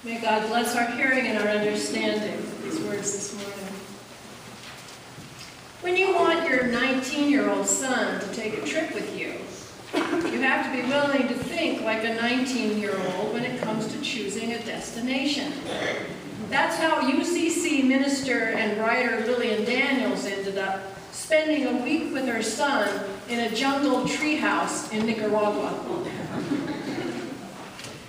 May God bless our hearing and our understanding of these words this morning. When you want your 19-year-old son to take a trip with you, you have to be willing to think like a 19-year-old when it comes to choosing a destination. That's how UCC minister and writer Lillian Daniels ended up spending a week with her son in a jungle treehouse in Nicaragua.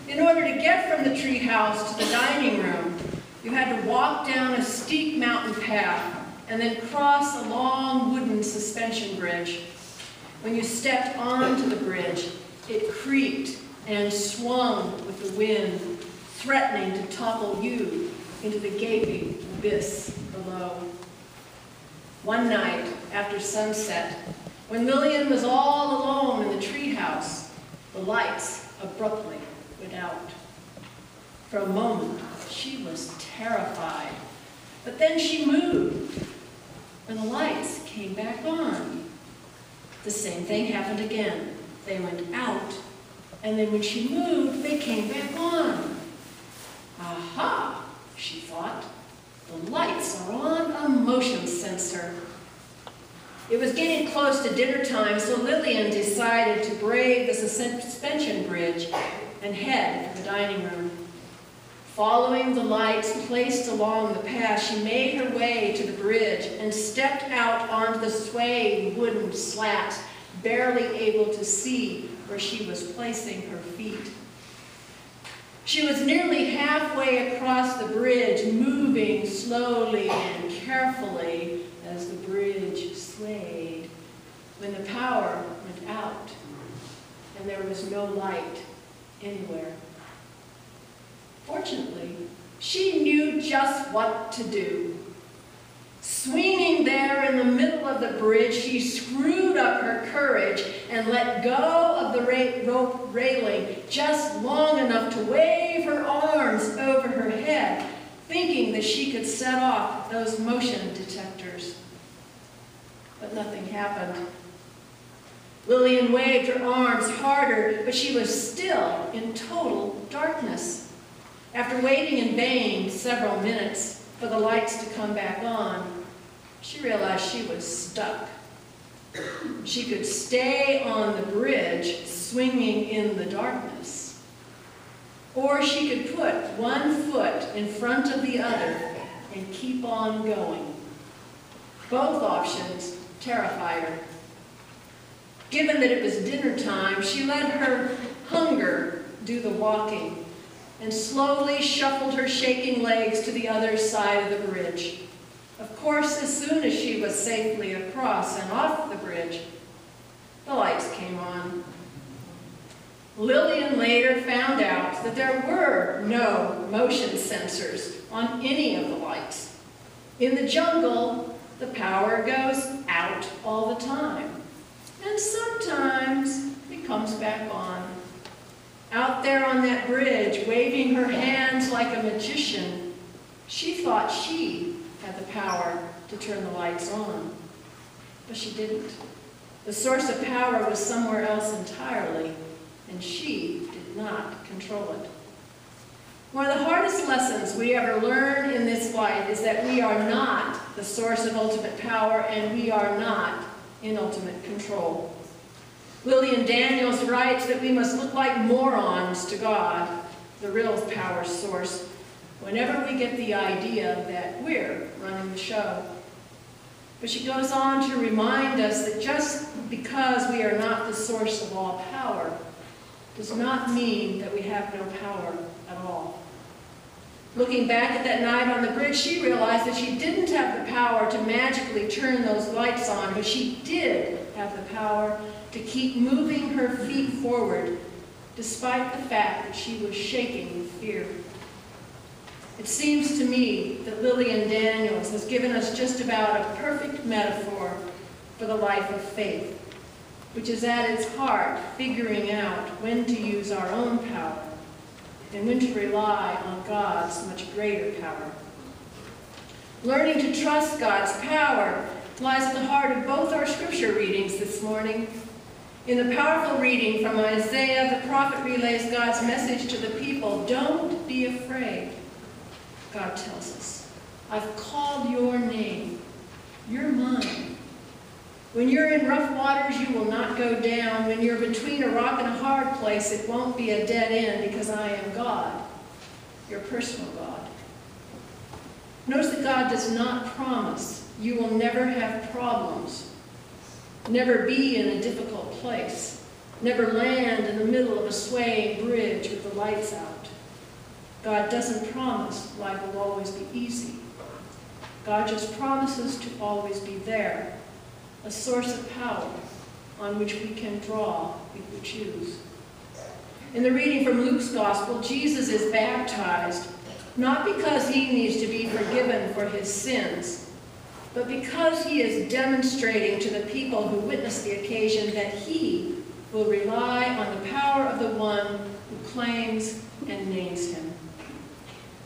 In order to get from the treehouse to the dining room, you had to walk down a steep mountain path and then cross a long wooden suspension bridge. When you stepped onto the bridge, it creaked and swung with the wind, threatening to topple you into the gaping abyss below. One night after sunset, when Lillian was all alone in the treehouse, the lights abruptly went out. For a moment, she was terrified, but then she moved, and the lights came back on. The same thing happened again. They went out, and then when she moved, they came back on. Aha, she thought, the lights are on a motion sensor. It was getting close to dinner time, so Lillian decided to brave the suspension bridge and head for the dining room. Following the lights placed along the path, she made her way to the bridge and stepped out onto the swaying wooden slats, barely able to see where she was placing her feet. She was nearly halfway across the bridge, moving slowly and carefully as the bridge swayed, when the power went out and there was no light anywhere. Fortunately, she knew just what to do. Swinging there in the middle of the bridge, she screwed up her courage and let go of the rope railing just long enough to wave her arms over her head, thinking that she could set off those motion detectors. But nothing happened. Lillian waved her arms harder, but she was still in total darkness. After waiting in vain several minutes for the lights to come back on, she realized she was stuck. She could stay on the bridge, swinging in the darkness, or she could put one foot in front of the other and keep on going. Both options terrified her. Given that it was dinner time, she let her hunger do the walking and slowly shuffled her shaking legs to the other side of the bridge. Of course, as soon as she was safely across and off the bridge, the lights came on. Lillian later found out that there were no motion sensors on any of the lights. In the jungle, the power goes out all the time, and sometimes it comes back on. Out there on that bridge, waving her hands like a magician, she thought she had the power to turn the lights on. But she didn't. The source of power was somewhere else entirely, and she did not control it. One of the hardest lessons we ever learn in this life is that we are not the source of ultimate power, and we are not in ultimate control. Lillian Daniels writes that we must look like morons to God, the real power source, whenever we get the idea that we're running the show. But she goes on to remind us that just because we are not the source of all power does not mean that we have no power at all. Looking back at that night on the bridge, she realized that she didn't have the power to magically turn those lights on, but she did have the power to keep moving her feet forward, despite the fact that she was shaking with fear. It seems to me that Lillian Daniels has given us just about a perfect metaphor for the life of faith, which is at its heart figuring out when to use our own power and when to rely on God's much greater power. Learning to trust God's power lies at the heart of both our scripture readings this morning. In the powerful reading from Isaiah, the prophet relays God's message to the people. Don't be afraid, God tells us. I've called your name. You're mine. When you're in rough waters, you will not go down. When you're between a rock and a hard place, it won't be a dead end, because I am God, your personal God. Notice that God does not promise you will never have problems, never be in a difficult place, never land in the middle of a swaying bridge with the lights out. God doesn't promise life will always be easy. God just promises to always be there, a source of power on which we can draw if we choose. In the reading from Luke's Gospel, Jesus is baptized, not because he needs to be forgiven for his sins, but because he is demonstrating to the people who witness the occasion that he will rely on the power of the one who claims and names him.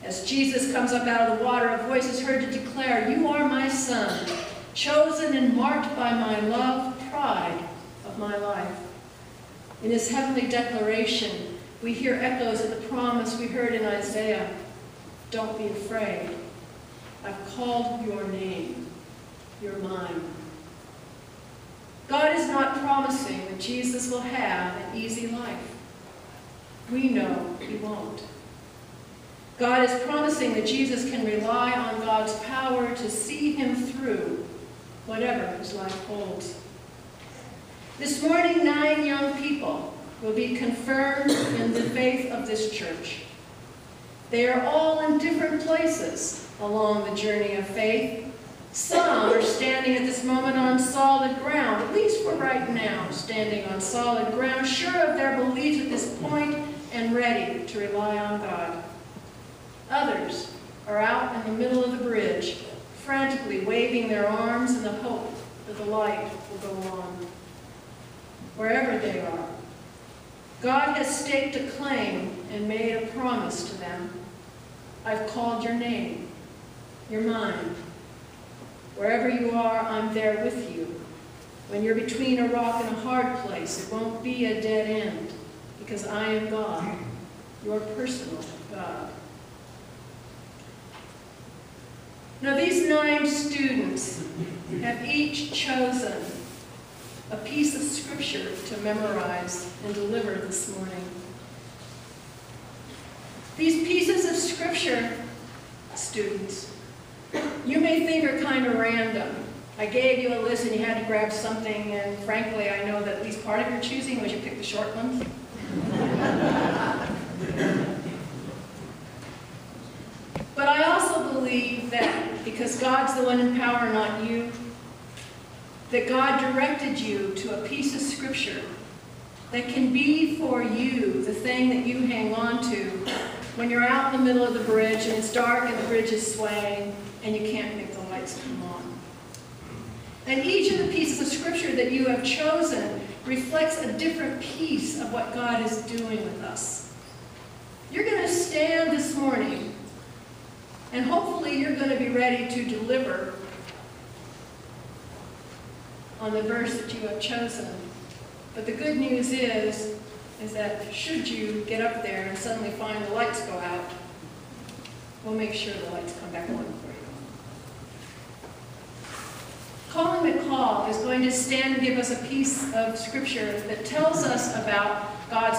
As Jesus comes up out of the water, a voice is heard to declare, "You are my Son, chosen and marked by my love, pride of my life." In his heavenly declaration, we hear echoes of the promise we heard in Isaiah. Don't be afraid. I've called your name. You're mine. God is not promising that Jesus will have an easy life. We know he won't. God is promising that Jesus can rely on God's power to see him through whatever his life holds. This morning, 9 young people will be confirmed in the faith of this church. They are all in different places along the journey of faith. Some are standing at this moment on solid ground, at least for right now, standing on solid ground, sure of their beliefs at this point and ready to rely on God. Others are out in the middle of the bridge, frantically waving their arms in the hope that the light will go on. Wherever they are, God has staked a claim and made a promise to them. I've called your name. You're mine. Wherever you are, I'm there with you. When you're between a rock and a hard place, it won't be a dead end, because I am God, your personal God. Now, these 9 students have each chosen a piece of scripture to memorize and deliver this morning. These pieces of scripture, students, you may think are kind of random. I gave you a list and you had to grab something, and frankly, I know that at least part of your choosing was you picked the short ones. But I also believe that because God's the one in power, not you, that God directed you to a piece of scripture that can be for you the thing that you hang on to when you're out in the middle of the bridge and it's dark and the bridge is swaying and you can't make the lights come on. And each of the pieces of scripture that you have chosen reflects a different piece of what God is doing with us. You're going to stand this morning and hopefully you're going to be ready to deliver on the verse that you have chosen. But the good news is that should you get up there and suddenly find the lights go out, we'll make sure the lights come back on for you. Colin McCall is going to stand and give us a piece of scripture that tells us about God's